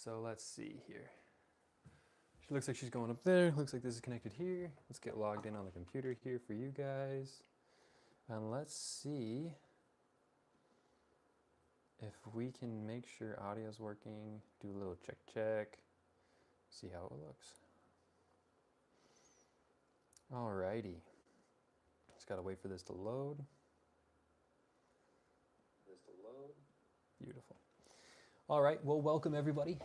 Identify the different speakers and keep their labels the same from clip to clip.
Speaker 1: So let's see here. She looks like she's going up there. Looks like this is connected here. Let's get logged in on the computer here for you guys. And let's see if we can make sure audio's working. Do a little check. See how it looks. Alrighty. Just gotta wait for this to load. Beautiful. All right, well, welcome everybody.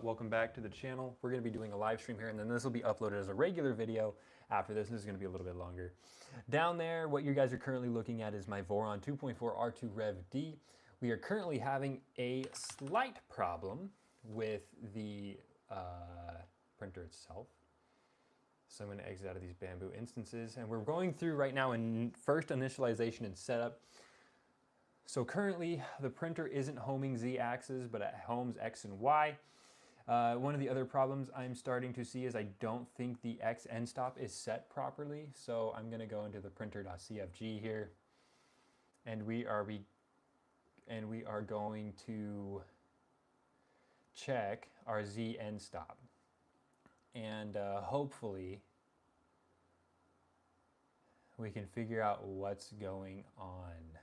Speaker 1: Welcome back to the channel. We're gonna be doing a live stream here, and then this will be uploaded as a regular video after this. This is gonna be a little bit longer. Down there, what you guys are currently looking at is my Voron 2.4 R2 Rev D. We are currently having a slight problem with the printer itself. So I'm gonna exit out of these Bamboo instances, and we're going through right now in first initialization and setup. So currently the printer isn't homing Z-axis, but it homes X and Y. One of the other problems I'm starting to see is I don't think the X end stop is set properly. So I'm gonna go into the printer.cfg here, and we are going to check our Z end stop. And hopefully we can figure out what's going on.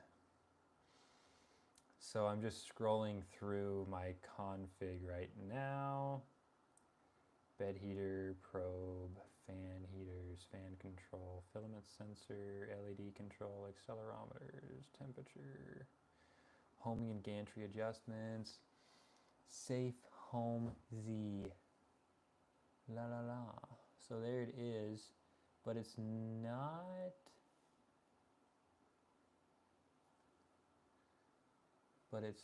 Speaker 1: So I'm just scrolling through my config right now. Bed heater, probe, fan heaters, fan control, filament sensor, LED control, accelerometers, temperature, homing and gantry adjustments, safe home Z. La la la. So there it is, but it's not. But it's,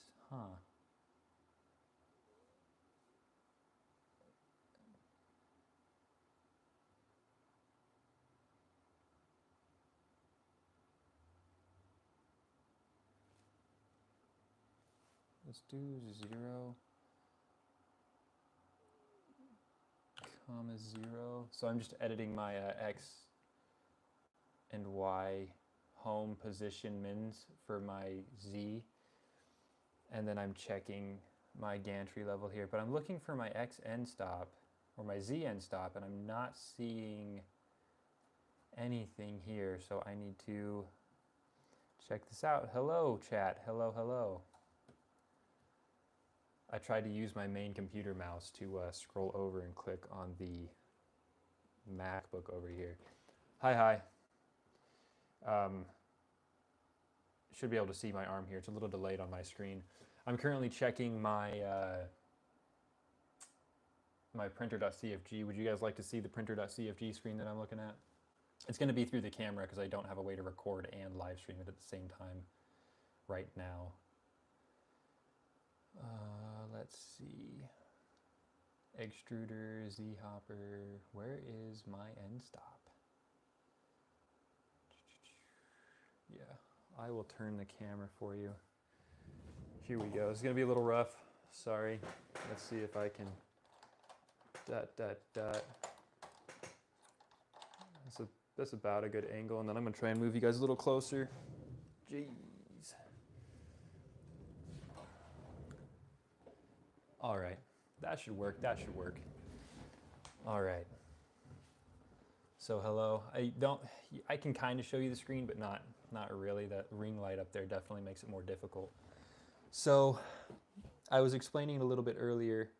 Speaker 1: Let's do 0, comma 0. So I'm just editing my X and Y home position mins for my Z. And then I'm checking my gantry level here, but I'm looking for my X end stop or my Z end stop, and I'm not seeing anything here. So I need to check this out. Hello, chat. Hello, hello. I tried to use my main computer mouse to scroll over and click on the MacBook over here. Hi. Should be able to see my arm here. It's a little delayed on my screen. I'm currently checking my my printer.cfg. Would you guys like to see the printer.cfg screen that I'm looking at? It's going to be through the camera because I don't have a way to record and live stream it at the same time right now. Let's see. Extruder, Z-hopper. Where is my end stop? Yeah, I will turn the camera for you. Here we go. It's going to be a little rough. Sorry. Let's see if I can. That's about a good angle. And then I'm going to try and move you guys a little closer. Jeez. All right. That should work. All right. So hello. I can kind of show you the screen, but not really. That ring light up there definitely makes it more difficult. So I was explaining a little bit earlier,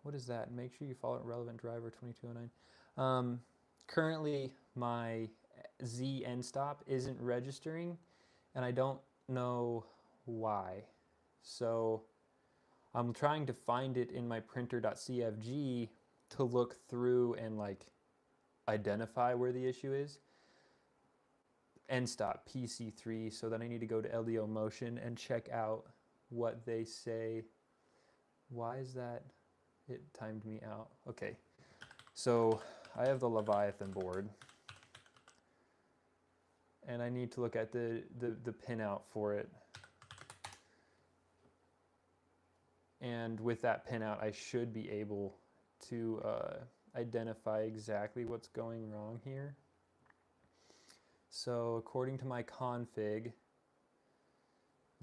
Speaker 1: what is that? Make sure you follow relevant driver 2209. Currently my Z end stop isn't registering, and I don't know why. So I'm trying to find it in my printer.cfg to look through and identify where the issue is. End stop PC3, so then I need to go to LDO Motion and check out what they say. Why is that? It timed me out. Okay, so I have the Leviathan board, and I need to look at the pinout for it. And with that pinout, I should be able to identify exactly what's going wrong here. So according to my config,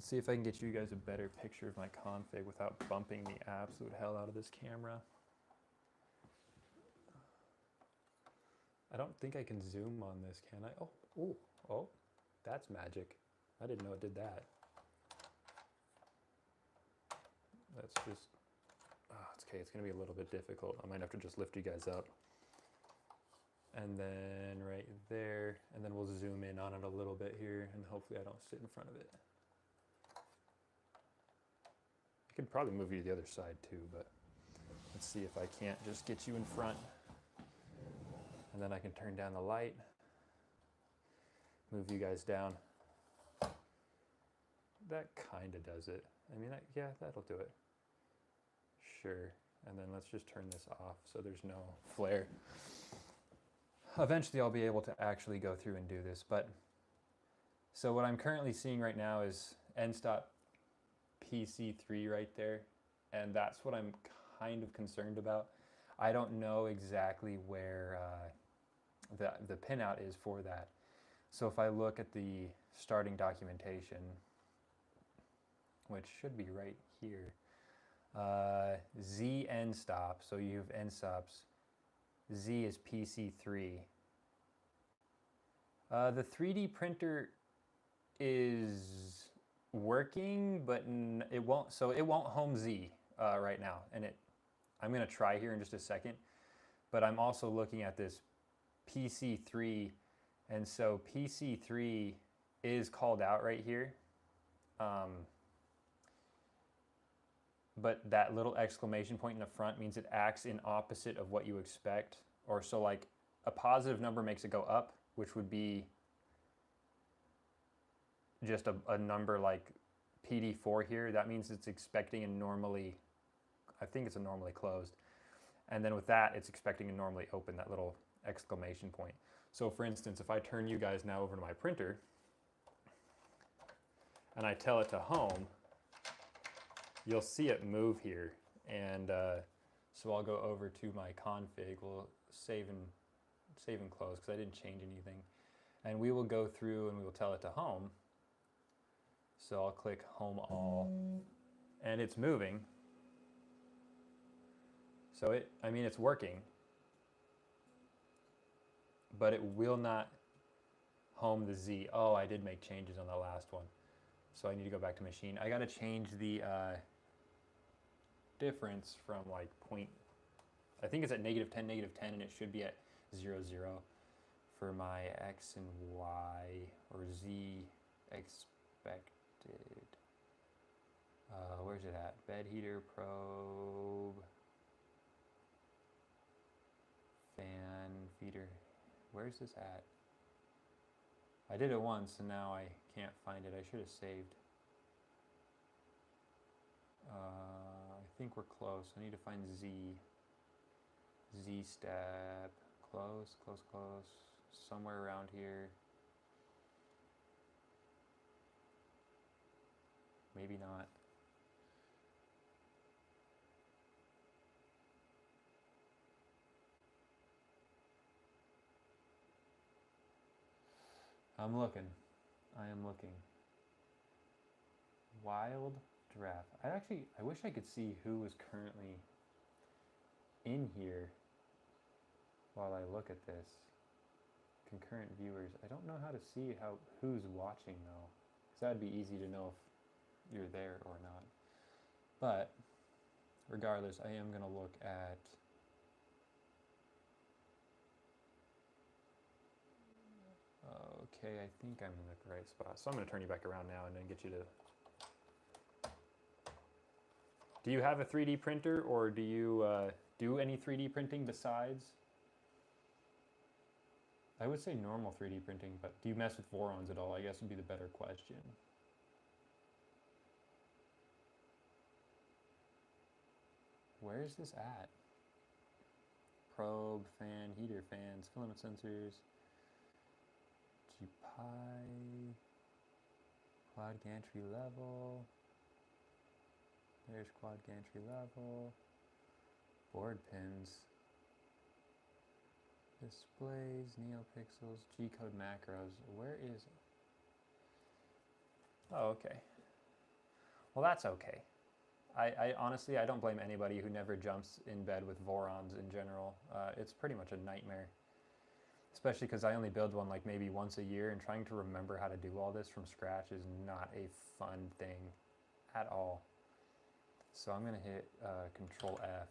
Speaker 1: Let's see if I can get you guys a better picture of my config without bumping the absolute hell out of this camera. I don't think I can zoom on this, can I? Oh, ooh, oh, that's magic. I didn't know it did that. That's just, it's okay, it's gonna be a little bit difficult. I might have to just lift you guys up. And then right there, and then we'll zoom in on it a little bit here, and hopefully I don't sit in front of it. I could probably move you to the other side too, but let's see if I can't just get you in front. And then I can turn down the light, move you guys down. That kind of does it. I mean, yeah, that'll do it. Sure. And then let's just turn this off so there's no flare. Eventually I'll be able to actually go through and do this, but so what I'm currently seeing right now is NStop PC3 right there, and that's what I'm kind of concerned about. I don't know exactly where the pinout is for that. So if I look at the starting documentation, which should be right here, Z NStop, so you have NStops, Z is PC3. The 3D printer is working, but it won't. So it won't home Z right now, and I'm going to try here in just a second. But I'm also looking at this PC3, and so PC3 is called out right here. But that little exclamation point in the front means it acts in opposite of what you expect. Or so like a positive number makes it go up, which would be just a number like PD4 here. That means it's expecting a normally, I think it's a normally closed. And then with that, it's expecting a normally open, that little exclamation point. So for instance, if I turn you guys now over to my printer and I tell it to home, you'll see it move here. And so I'll go over to my config. We'll save and close because I didn't change anything. And we will go through and we will tell it to home. So I'll click home all, and it's moving. So it's working, but it will not home the Z. Oh, I did make changes on the last one. So I need to go back to machine. I gotta change the difference from like I think it's at -10, -10, and it should be at 0, 0 for my X and Y or Z expected. Where's it at? Bed heater, probe, fan, feeder. Where's this at? I did it once and now I can't find it. I should have saved. I think we're close. I need to find Z. Z step. Close, close, close. Somewhere around here. Maybe not. I'm looking. I am looking. Wild draft. I wish I could see who was currently in here while I look at this. Concurrent viewers. I don't know how to see who's watching though. Because that'd be easy to know if you're there or not. But regardless, I am going to look at okay, I think I'm in the right spot. So I'm going to turn you back around now and then get you to... Do you have a 3D printer, or do you do any 3D printing besides? I would say normal 3D printing, but do you mess with Vorons at all? I guess would be the better question. Where is this at? Probe, fan, heater fans, filament sensors, GPI, quad gantry level. There's quad gantry level, board pins, displays, NeoPixels, G-code macros. Where is it? Oh, okay. Well, that's okay. I honestly, I don't blame anybody who never jumps in bed with Vorons in general. It's pretty much a nightmare. Especially because I only build one like maybe once a year, and trying to remember how to do all this from scratch is not a fun thing at all. So I'm going to hit Control F,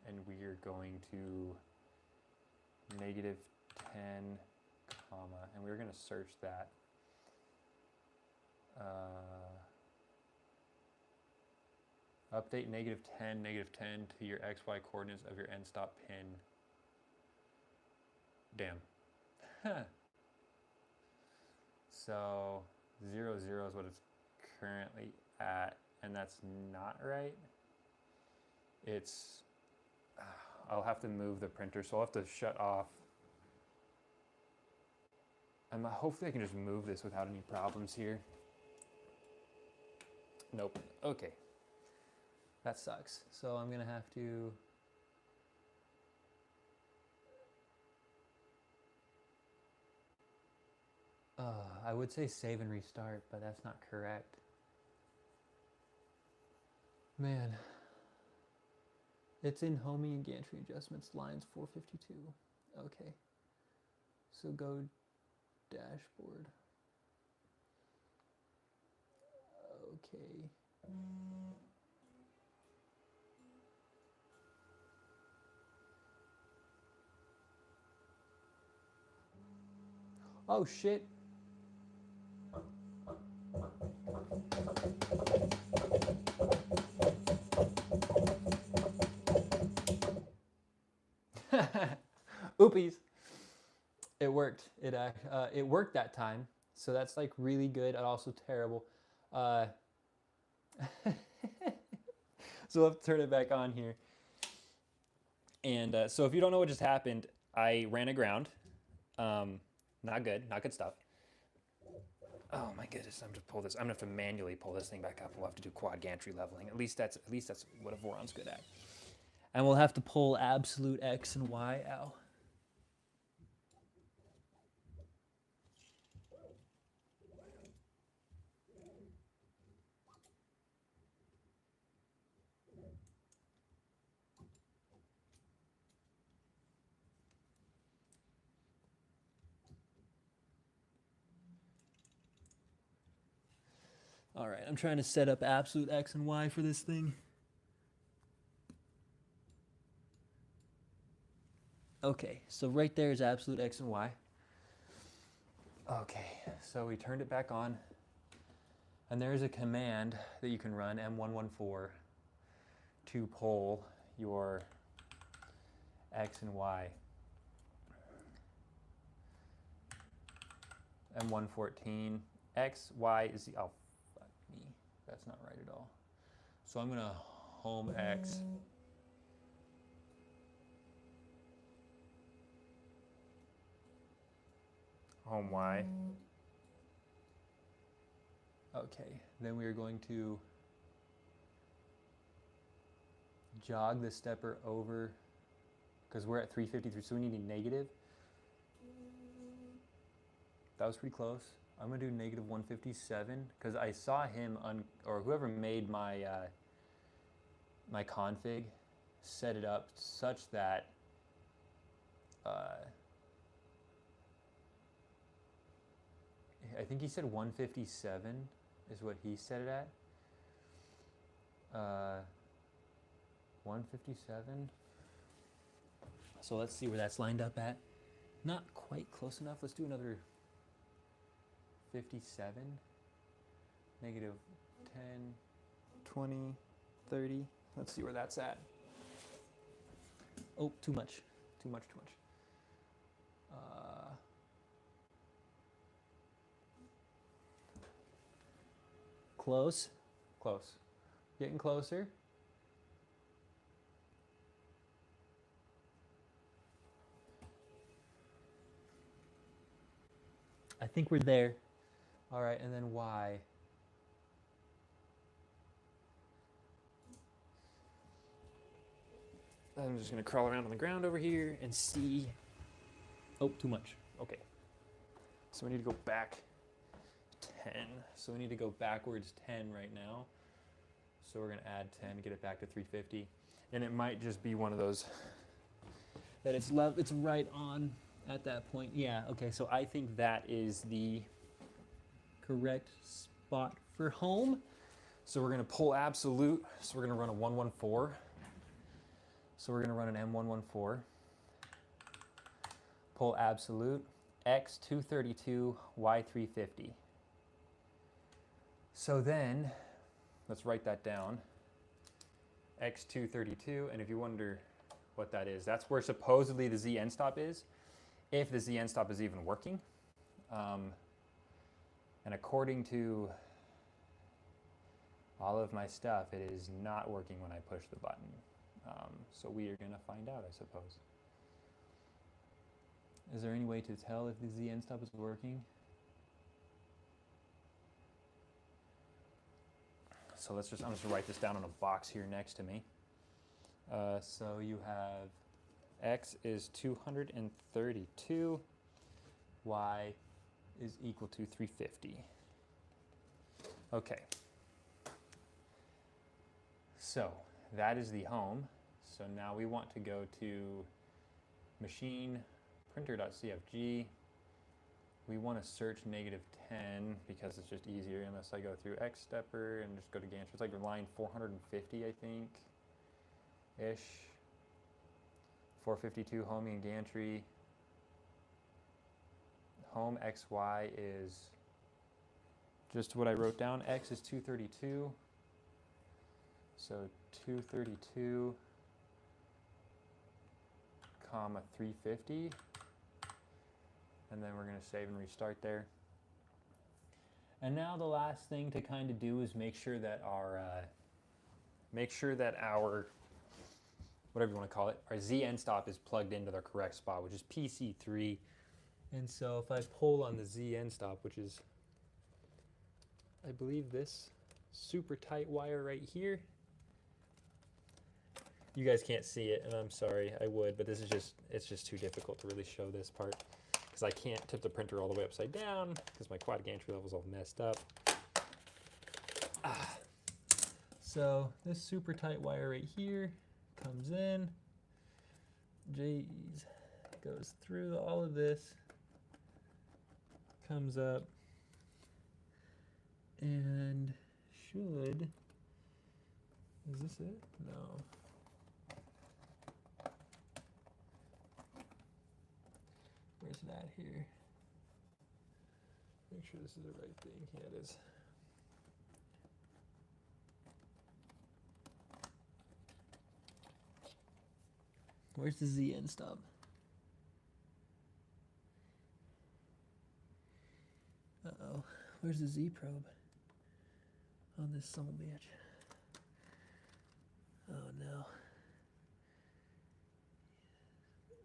Speaker 1: and we are going to -10, comma, and we're going to search that. Update -10 to your XY coordinates of your end stop pin. Damn. So 0, 0 is what it's currently at, and that's not right. It's, I'll have to move the printer, so I'll have to shut off. And hopefully I can just move this without any problems here. Nope. Okay. That sucks. So I'm gonna have to I would say save and restart, but that's not correct. Man. It's in homing and gantry adjustments, lines 452. Okay. So go dashboard. Okay. Oh shit. Oopies. It worked. It worked that time. So that's like really good and also terrible. So we'll have to turn it back on here. And so if you don't know what just happened, I ran aground. Not good stuff. Oh my goodness, I'm gonna pull this. I'm gonna have to manually pull this thing back up. We'll have to do quad gantry leveling. At least that's what a Voron's good at. And we'll have to pull absolute X and Y out. All right, I'm trying to set up absolute X and Y for this thing. Okay, so right there is absolute X and Y. Okay, so we turned it back on. And there's a command that you can run, M114, to pull your X and Y. M114, X, Y is the, oh, fuck me, that's not right at all. So I'm gonna home X. Home Y. Okay, then we are going to jog the stepper over, because we're at 353, so we need a negative. That was pretty close. I'm gonna do -157, because I saw him, or whoever made my, my config, set it up such that I think he said 157 is what he set it at. 157. So let's see where that's lined up at. Not quite close enough. Let's do another 57. -10, 20, 30. Let's see where that's at. Oh, too much. Too much. Close. Getting closer. I think we're there. All right, and then Y. I'm just gonna crawl around on the ground over here and see. Oh, too much. Okay. So we need to go back 10. So we need to go backwards 10 right now. So we're going to add 10, get it back to 350. And it might just be one of those that it's right on at that point. Yeah, okay, so I think that is the correct spot for home. So we're going to pull absolute. So we're going to run a 114. So we're going to run an M114. Pull absolute, X232, Y350. So then, let's write that down. X232, and if you wonder what that is, that's where supposedly the Z end stop is, if the Z end stop is even working. And according to all of my stuff, it is not working when I push the button. So we are going to find out, I suppose. Is there any way to tell if the Z end stop is working? So I'm just going to write this down on a box here next to me. So you have X is 232, Y is equal to 350. Okay. So that is the home. So now we want to go to machine printer.cfg. We want to search -10 because it's just easier unless I go through Xstepper and just go to gantry. It's like line 450, I think, ish. 452 homing and gantry. Home XY is just what I wrote down. X is 232. So 232, comma 350. And then we're going to save and restart there. And now the last thing to kind of do is make sure that our whatever you want to call it, our Z end stop is plugged into the correct spot, which is PC3. And so if I pull on the Z end stop, which is, I believe, this super tight wire right here. You guys can't see it, and I'm sorry, I would, but it's just too difficult to really show this part because I can't tip the printer all the way upside down because my quad gantry level's all messed up. So this super tight wire right here comes in, goes through all of this, comes up, and should, is this it? No. Where's that here? Make sure this is the right thing. Yeah, it is. Where's the Z end stop? Uh-oh. Where's the Z probe on this son of a bitch? Oh no.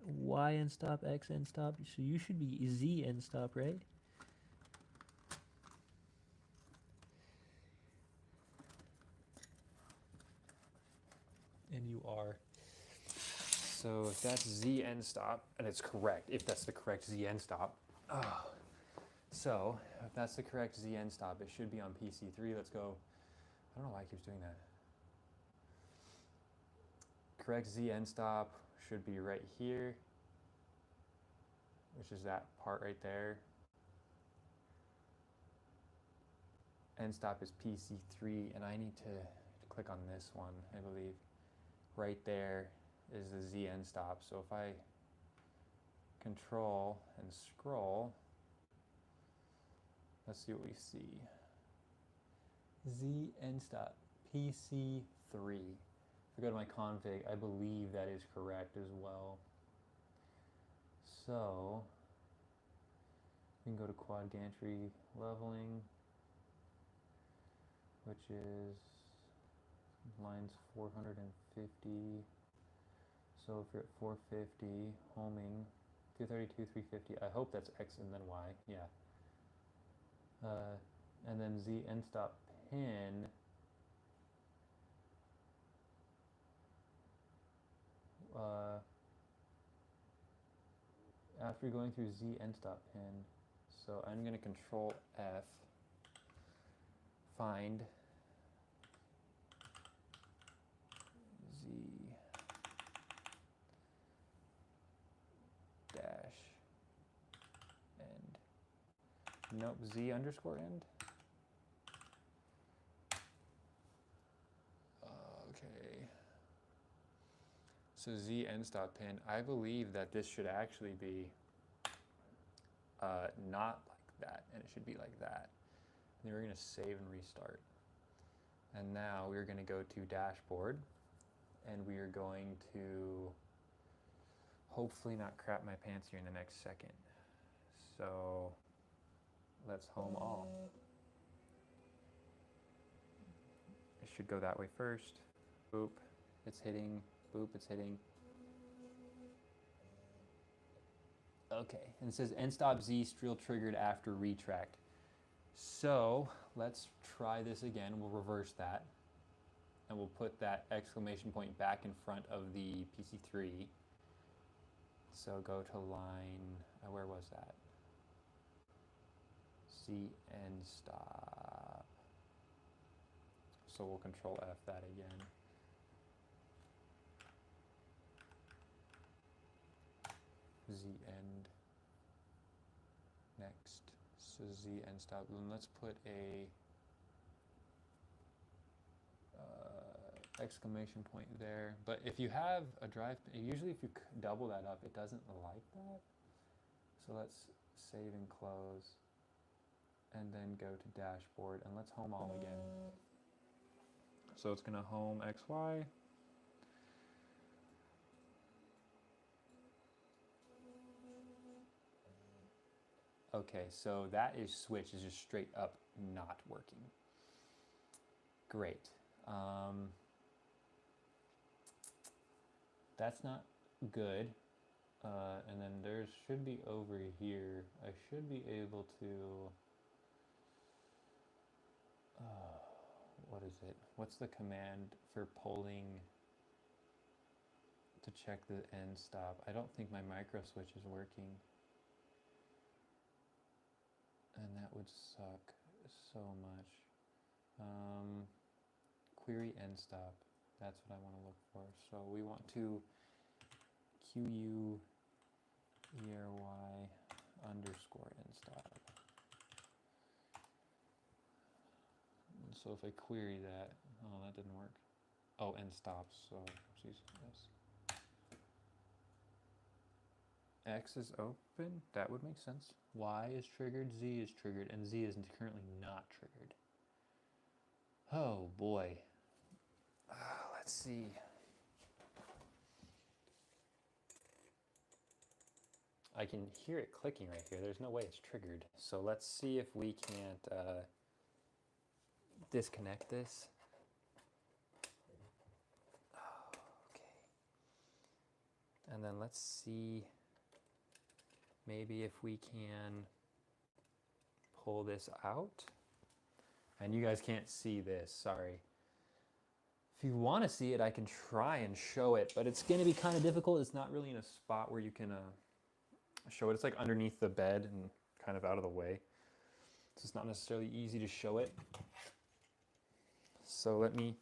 Speaker 1: Y end stop, X end stop. So you should be Z end stop, right? And you are. So if that's Z end stop, and it's correct, if that's the correct Z end stop. Oh. So if that's the correct Z end stop, it should be on PC3. Let's go. I don't know why it keeps doing that. Correct Z end stop should be right here, which is that part right there. End stop is PC3, and I need to click on this one, I believe. Right there is the Z end stop. So if I control and scroll, let's see what we see. Z end stop, PC3. If I go to my config, I believe that is correct as well. So we can go to quad gantry leveling, which is lines 450. So if you're at 450, homing, 232, 350. I hope that's X and then Y, yeah. And then Z end stop pin. After going through Z end stop pin, so I'm going to control F, find Nope, Z underscore end. Okay. So Z end stop pin. I believe that this should actually be not like that, and it should be like that. And then we're going to save and restart. And now we're going to go to dashboard, and we are going to hopefully not crap my pants here in the next second. So let's home all. It should go that way first. Boop, it's hitting. Boop, it's hitting. Okay, and it says end stop Z still triggered after retract. So let's try this again. We'll reverse that. And we'll put that exclamation point back in front of the PC3. So go to line, where was that? Z end stop. So we'll control F that again. Z end. Next. So Z end stop. Then let's put a exclamation point there. But if you have a drive, usually if you double that up, it doesn't like that. So let's save and close, and then go to dashboard, and let's home all again. So it's gonna home XY. Okay, so that is switch is just straight up not working. Great. That's not good. And then there should be over here, I should be able to, what is it? What's the command for polling to check the end stop? I don't think my micro switch is working. And that would suck so much. Query end stop. That's what I want to look for. So we want to QU ERY underscore end stop. So if I query that, oh, that didn't work. Oh, end stops. So geez, yes. X is open. That would make sense. Y is triggered. Z is triggered, and Z is currently not triggered. Oh boy. Let's see. I can hear it clicking right here. There's no way it's triggered. So let's see if we can't disconnect this. Okay. And then let's see maybe if we can pull this out. And you guys can't see this, sorry. If you want to see it, I can try and show it, but it's going to be kind of difficult. It's not really in a spot where you can show it. It's like underneath the bed and kind of out of the way. So it's not necessarily easy to show it. So let me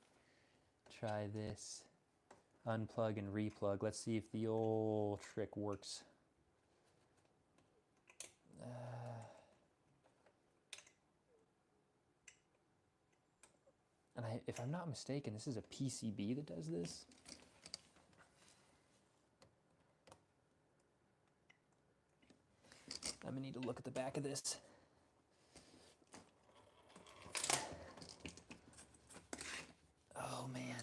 Speaker 1: try this. Unplug and replug. Let's see if the old trick works. And if I'm not mistaken, this is a PCB that does this. I'm gonna need to look at the back of this. Oh man,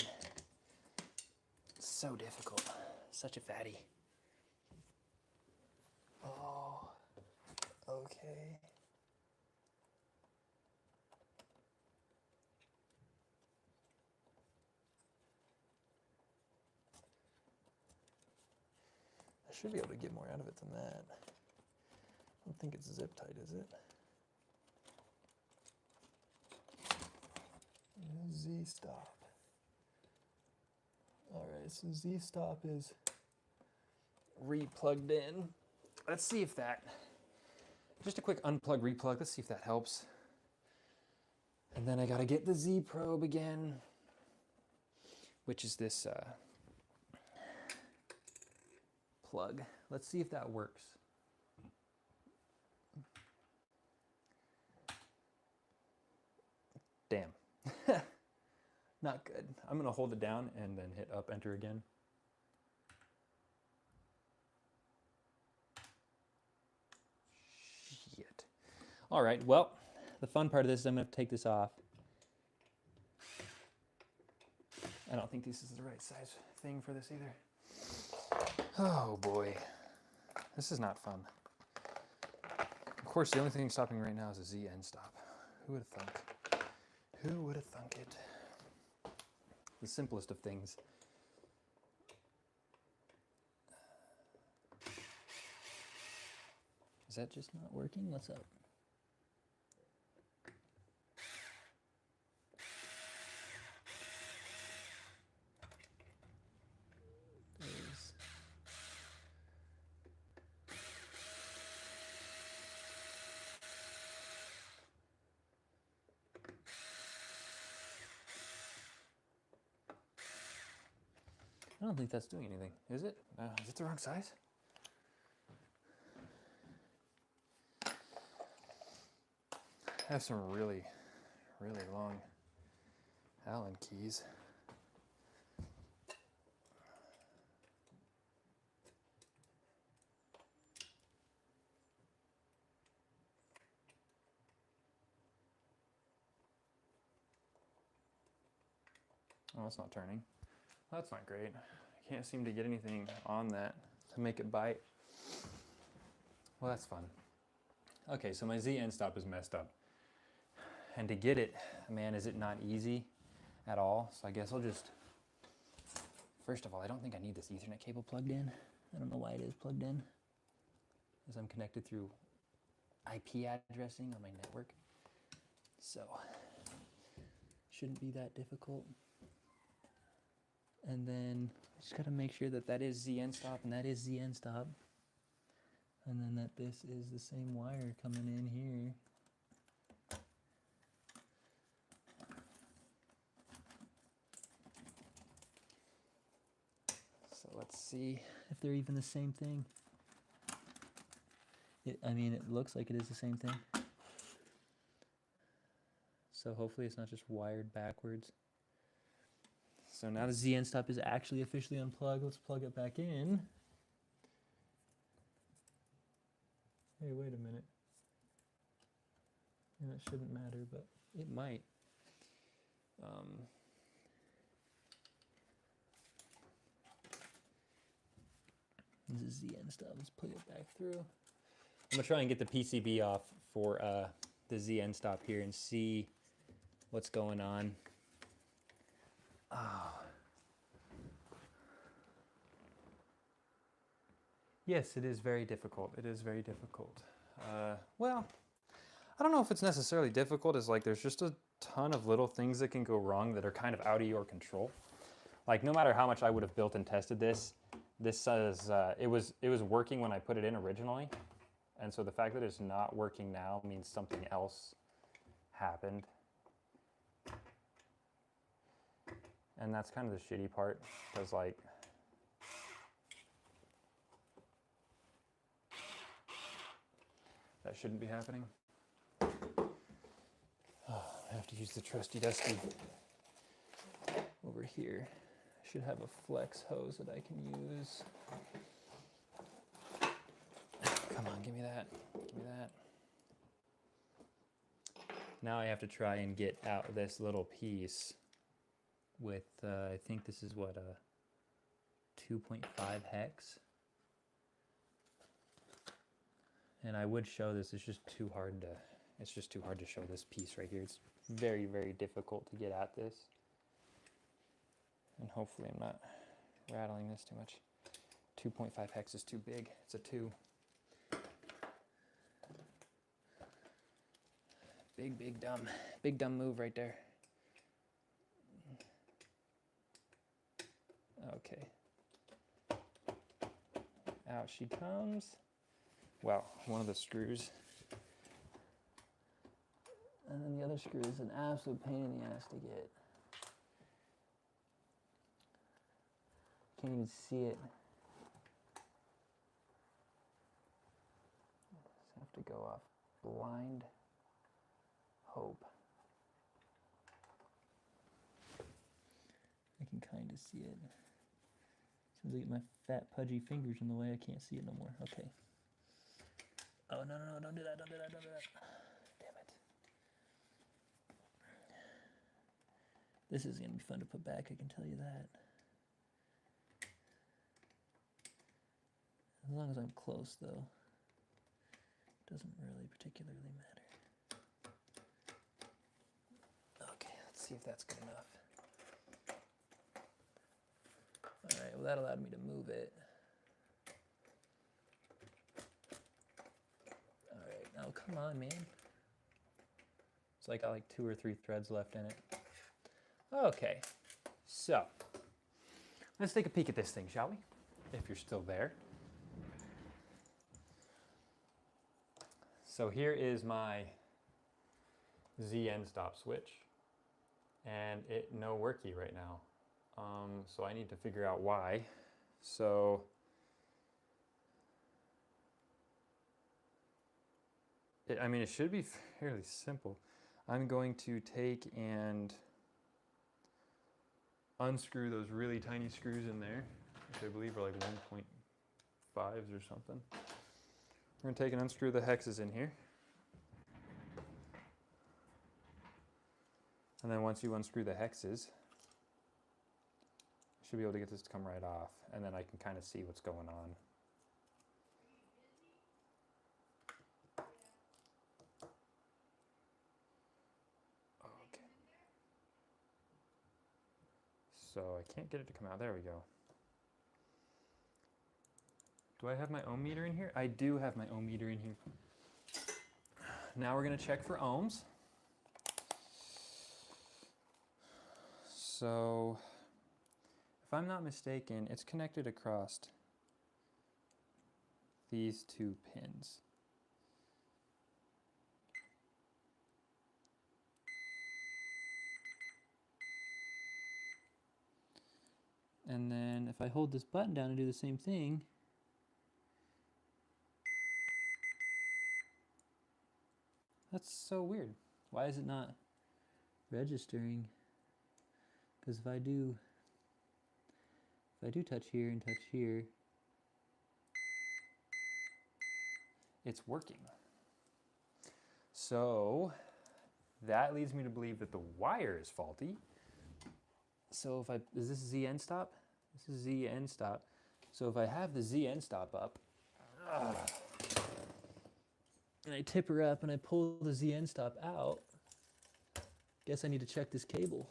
Speaker 1: so difficult. Such a fatty. Oh, okay. I should be able to get more out of it than that. I don't think it's zip tight, is it? Z stop. All right, so Z stop is re-plugged in. Let's see if that, just a quick unplug, replug. Let's see if that helps. And then I gotta get the Z probe again, which is this plug. Let's see if that works. Damn. Not good. I'm gonna hold it down and then hit up enter again. Shit. All right, well, the fun part of this is I'm gonna take this off. I don't think this is the right size thing for this either. Oh boy, this is not fun. Of course, the only thing stopping right now is a Z end stop. Who would have thunk? Who would have thunk it? The simplest of things. Is that just not working? What's up? I don't think that's doing anything, is it? Is it the wrong size? I have some really, really long Allen keys. Oh, it's not turning. That's not great. I can't seem to get anything on that to make it bite. Well, that's fun. Okay, so my Z end stop is messed up. And to get it, man, is it not easy at all? So I guess I'll just, first of all, I don't think I need this Ethernet cable plugged in. I don't know why it is plugged in, as I'm connected through IP addressing on my network. So, shouldn't be that difficult. And then just gotta make sure that that is Z end stop and that is Z end stop. And then that this is the same wire coming in here. So let's see if they're even the same thing. I mean, it looks like it is the same thing. So hopefully it's not just wired backwards. So now the Z end stop is actually officially unplugged. Let's plug it back in. Hey, wait a minute. And it shouldn't matter, but it might. This is Z end stop. Let's plug it back through. I'm gonna try and get the PCB off for the Z end stop here and see what's going on. Oh. Yes, it is very difficult. It is very difficult. Well, I don't know if it's necessarily difficult. It's like there's just a ton of little things that can go wrong that are kind of out of your control. Like no matter how much I would have built and tested this says it was working when I put it in originally, and so the fact that it's not working now means something else happened. And that's kind of the shitty part, because like, that shouldn't be happening. Oh, I have to use the trusty dusty over here. I should have a flex hose that I can use. Come on, give me that. Give me that. Now I have to try and get out this little piece with, I think this is what, a 2.5 hex. And I would show this, it's just too hard to show this piece right here. It's very, very difficult to get at this. And hopefully I'm not rattling this too much. 2.5 hex is too big, it's a 2. Big dumb move right there. Okay. Out she comes. Well, one of the screws. And then the other screw is an absolute pain in the ass to get. Can't even see it. Just have to go off blind hope.
Speaker 2: can kind of see it. Seems like my fat pudgy fingers in the way. I can't see it no more. Okay. Oh, no, don't do that, don't do that. Damn it. This is going to be fun to put back, I can tell you that. As long as I'm close, though. Doesn't really particularly matter. Okay, let's see if that's good enough. All right, well, that allowed me to move it. All right, now come on, man. It's like I like 2 or 3 threads left in it. Okay, so let's take a peek at this thing, shall we? If you're still there. So here is my Z end stop switch, and it no worky right now. So I need to figure out why. So it should be fairly simple. I'm going to take and unscrew those really tiny screws in there, which I believe are like 1.5s or something. We're going to take and unscrew the hexes in here. And then once you unscrew the hexes, you should be able to get this to come right off. And then I can kind of see what's going on. Okay. So I can't get it to come out. There we go. Do I have my ohm meter in here? I do have my ohm meter in here. Now we're going to check for ohms. So, if I'm not mistaken, it's connected across these 2 pins. And then if I hold this button down and do the same thing, that's so weird. Why is it not registering? Because if I do touch here and touch here, it's working. So that leads me to believe that the wire is faulty. So is this Z end stop? This is Z end stop. So if I have the Z end stop up, and I tip her up and I pull the Z end stop out, guess I need to check this cable.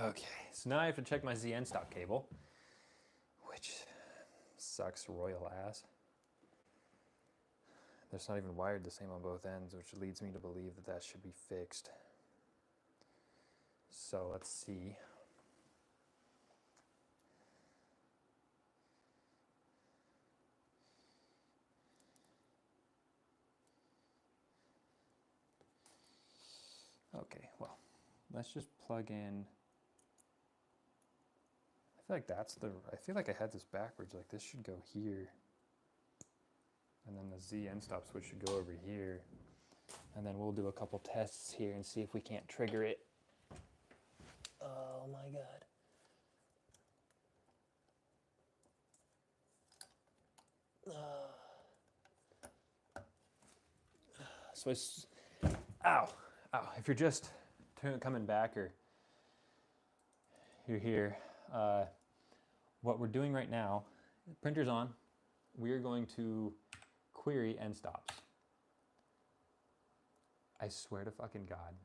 Speaker 2: Okay, so now I have to check my Z end stop cable, which sucks royal ass. It's not even wired the same on both ends, which leads me to believe that that should be fixed. So let's see. Okay, well, let's just plug in. I feel like I had this backwards, like this should go here. And then the Z end stop switch should go over here. And then we'll do a couple tests here and see if we can't trigger it. Oh my God. Ow, if you're just coming back or you're here, what we're doing right now, printer's on, we're going to query end stops. I swear to fucking God,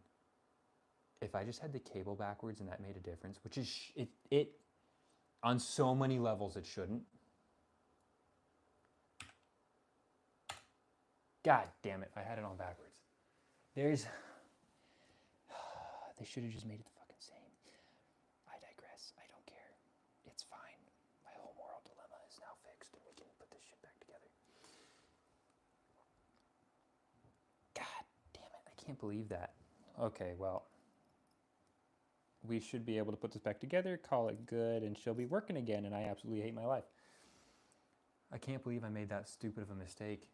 Speaker 2: if I just had the cable backwards and that made a difference, which is, it on so many levels it shouldn't. God damn it, I had it on backwards. They should have just made it the fucking same. I digress, I don't care. It's fine. My whole moral dilemma is now fixed and we can put this shit back together. God damn can't believe that. Okay, well, we should be able to put this back together, call it good, and she'll be working again, and I absolutely hate my life. I can't believe I made that stupid of a mistake.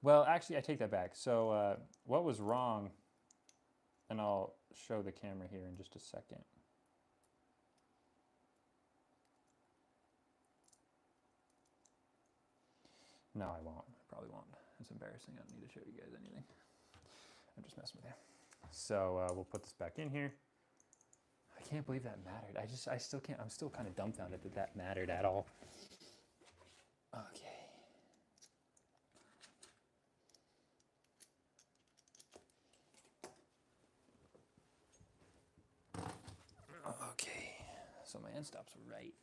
Speaker 2: Well, actually, I take that back. So what was wrong, and I'll show the camera here in just a second. No, I won't. I probably won't. It's embarrassing. I don't need to show you guys anything. I'm just messing with you. So we'll put this back in here. I can't believe that mattered. I still can't. I'm still kind of dumbfounded that that mattered at all. Okay. Okay. So my end stops were right.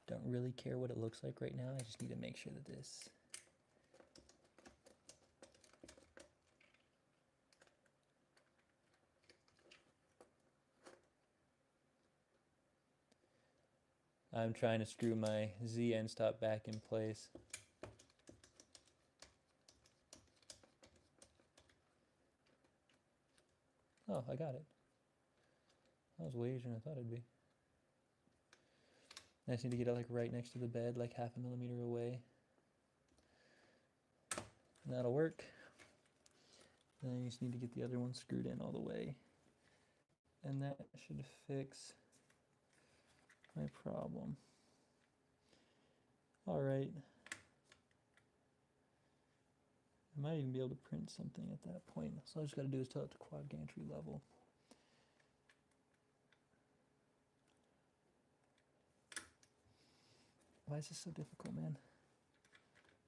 Speaker 2: Don't really care what it looks like right now. I just need to make sure that this I'm trying to screw my Z end stop back in place. Oh, I got it. That was way easier than I thought it'd be. I just need to get it like right next to the bed, like 0.5 millimeter away. And that'll work. Then I just need to get the other one screwed in all the way. And that should fix my problem. All right. I might even be able to print something at that point. So all I just got to do is tell it to quad gantry level. Why is this so difficult, man?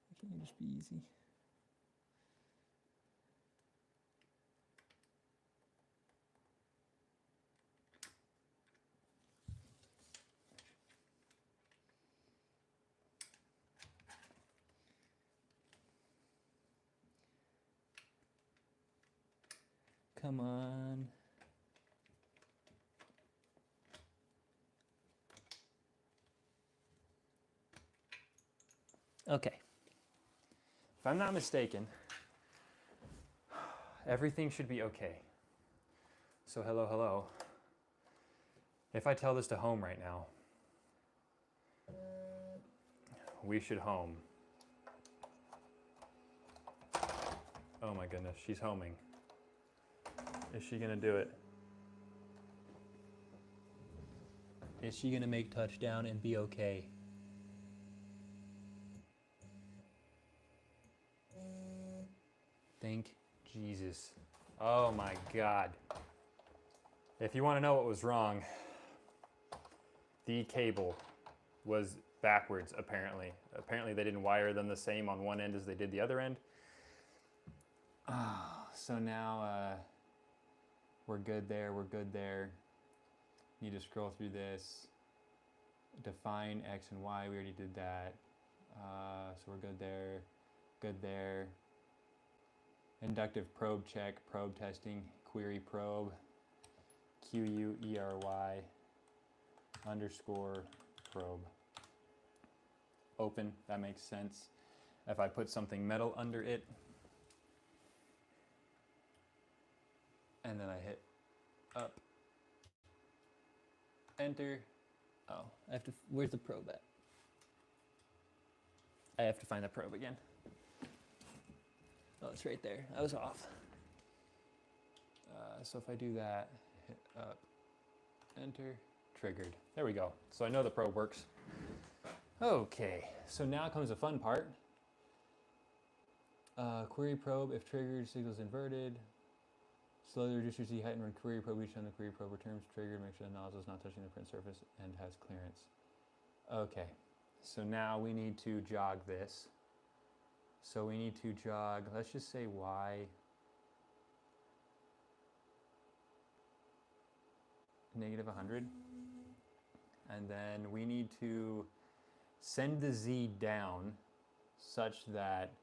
Speaker 2: Why can't you just be easy? Come on. Okay. If I'm not mistaken, everything should be okay. So hello, hello. If I tell this to home right now, we should home. Oh my goodness, she's homing. Is she gonna do it? Is she gonna make touchdown and be okay? Thank Jesus. Oh my God. If you want to know what was wrong, the cable was backwards, apparently. Apparently they didn't wire them the same on one end as they did the other end. So now we're good there, we're good there. Need to scroll through this. Define X and Y, we already did that. So we're good there, good there. Inductive probe check, probe testing, query probe, QUERY underscore probe. Open, that makes sense. If I put something metal under it, and then I hit up, enter. Oh, I have to, where's the probe at? I have to find the probe again. Oh, it's right there. I was off. So if I do that, hit up, enter, triggered. There we go. So I know the probe works. Okay, so now comes the fun part. Query probe, if triggered, signal's inverted. Slowly reduce your Z height and run query probe each time the query probe returns triggered. Make sure the nozzle is not touching the print surface and has clearance. Okay, so now we need to jog this. So we need to jog, let's just say Y. -100. And then we need to send the Z down such that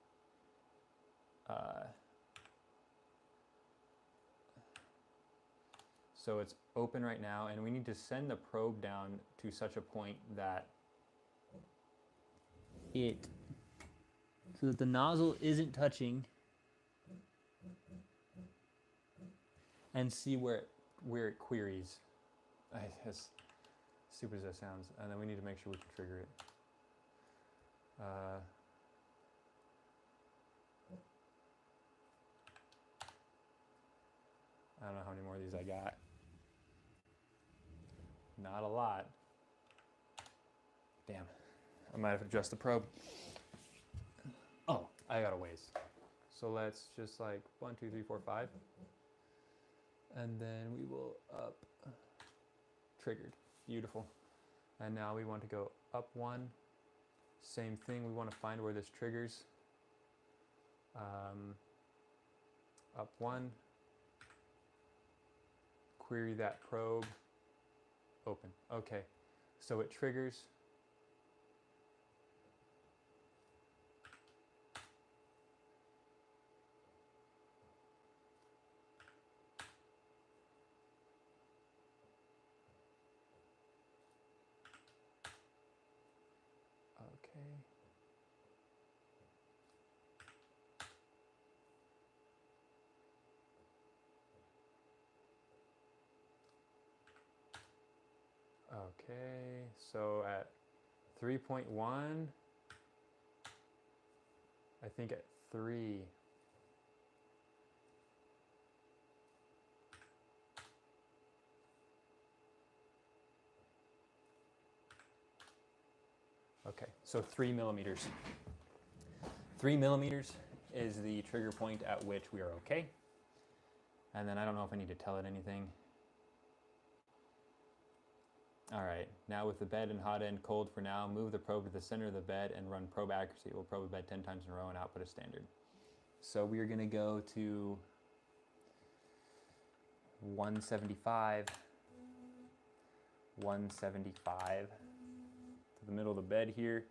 Speaker 2: so it's open right now, and we need to send the probe down to such a point that it
Speaker 1: so that the nozzle isn't touching, and see where it queries. As stupid as that sounds. And then we need to make sure we can trigger it. I don't know how many more of these I got. Not a lot. Damn. I might have to adjust the probe. Oh, I got a ways. So let's just like 1, 2, 3, 4, 5. And then we will up. Triggered. Beautiful. And now we want to go up 1. Same thing. We want to find where this triggers. Up 1. Query that probe. Open. Okay. So it triggers. Okay. Okay, so at 3.1, I think at 3. Okay, so 3 millimeters. 3 millimeters is the trigger point at which we are okay. And then I don't know if I need to tell it anything. All right, now with the bed and hot end cold for now, move the probe to the center of the bed and run probe accuracy. We'll probe the bed 10 times in a row and output a standard. So we are gonna go to 175, 175 to the middle of the bed here.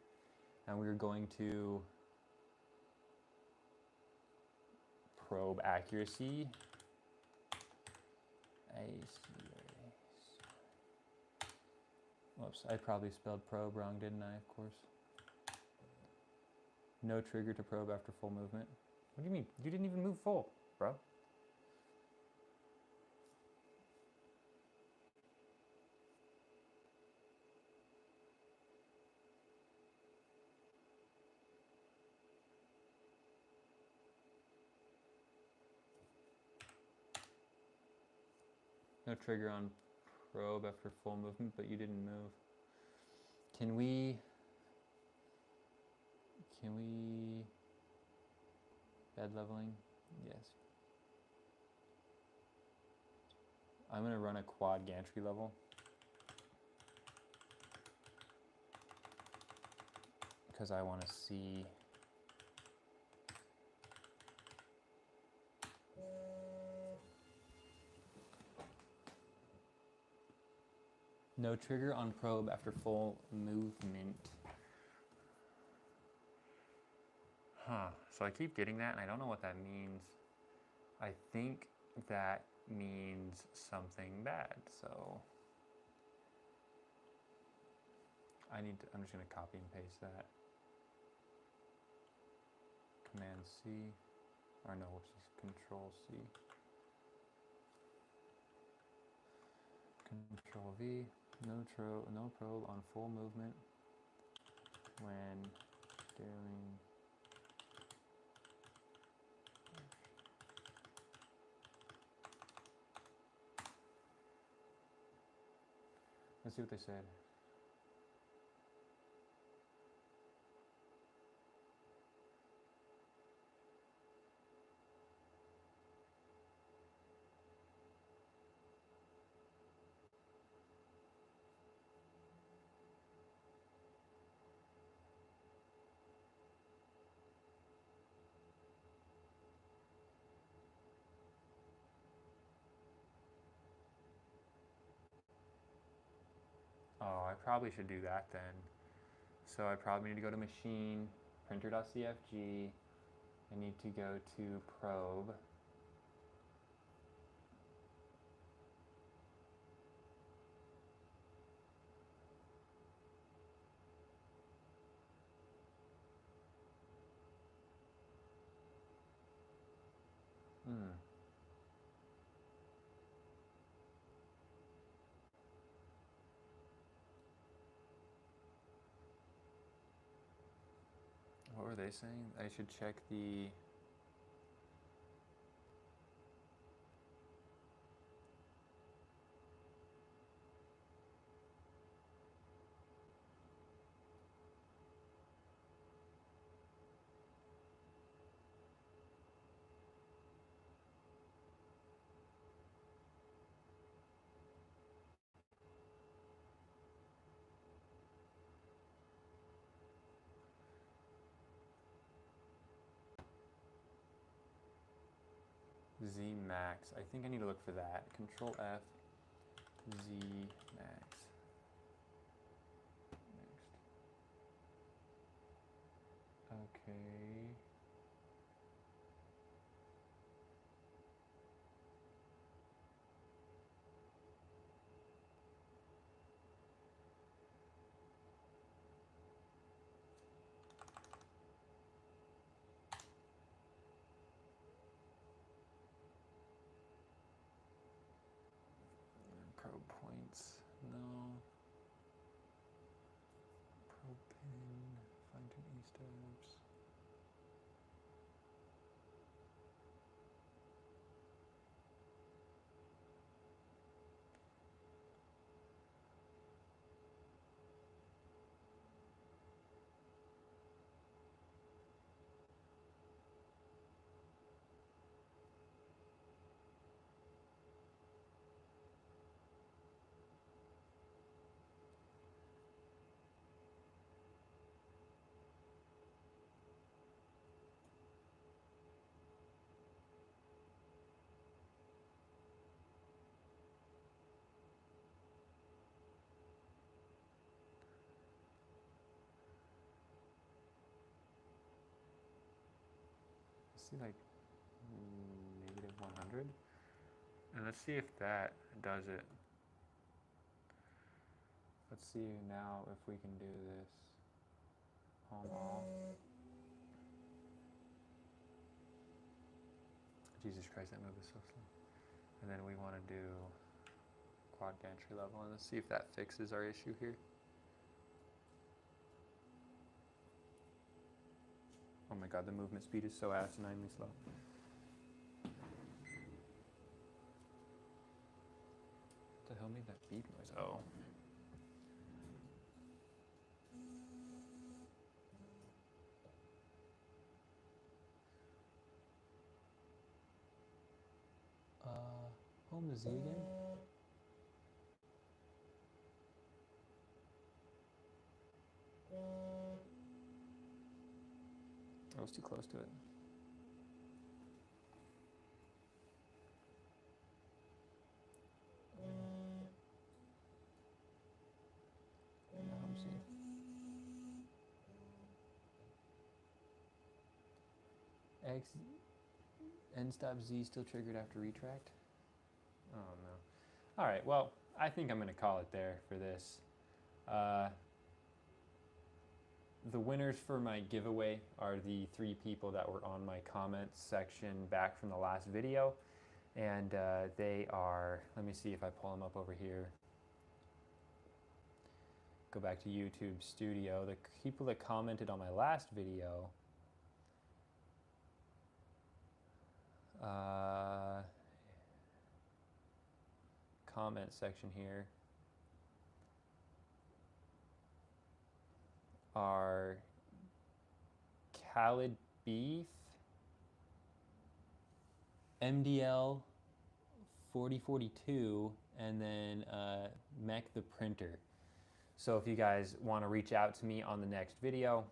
Speaker 1: And we're going to probe accuracy. Whoops, I probably spelled probe wrong, didn't I? Of course. No trigger to probe after full movement. What do you mean? You didn't even move full, bro. No trigger on probe after full movement, but you didn't move. Can we bed leveling? Yes. I'm gonna run a quad gantry level. Because I want to see no trigger on probe after full movement. Huh. So I keep getting that and I don't know what that means. I think that means something bad. So I'm just going to copy and paste that. Command C, or no, whoops, Control C. Control V, no probe on full movement when doing let's see what they said. Oh, I probably should do that then. So I probably need to go to machine, printer.cfg. I need to go to probe.
Speaker 2: were they saying? I should check the... Z max. I think I need to look for that. Control F, Z max. Next. Okay. Probe points. No. Probe pin. Fine tune E steps. See like negative 100, and let's see if that does it. Let's see now if we can do this. Home all. Jesus Christ, that move is so slow. And then we want to do quad gantry level, and let's see if that fixes our issue here. Oh my god, the movement speed is so asininely slow. What the hell made that beep noise? Oh.
Speaker 1: Home to Z again?
Speaker 2: I was too close to it.
Speaker 1: Home Z. X end stop Z still triggered after retract?
Speaker 2: Oh no. Alright, well, I think I'm going to call it there for this. The winners for my giveaway are the 3 people that were on my comments section back from the last video. And they are, let me see if I pull them up over here. Go back to YouTube Studio. The people that commented on my last video, comment section here, are Khaled Beef,
Speaker 1: MDL 4042, and then Mech the Printer.
Speaker 2: So if you guys want to reach out to me on the next video,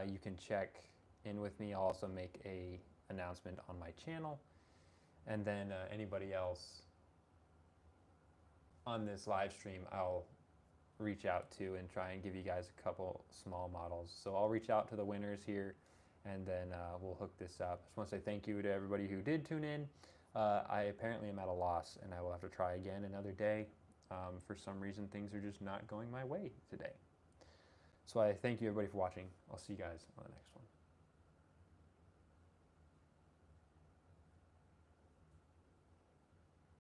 Speaker 2: you can check in with me. I'll also make a announcement on my channel. And then anybody else on this live stream, I'll reach out to and try and give you guys a couple small models. So I'll reach out to the winners here, and then we'll hook this up. I just want to say thank you to everybody who did tune in. I apparently am at a loss, and I will have to try again another day. For some reason, things are just not going my way today. So I thank you everybody for watching. I'll see you guys on the next one.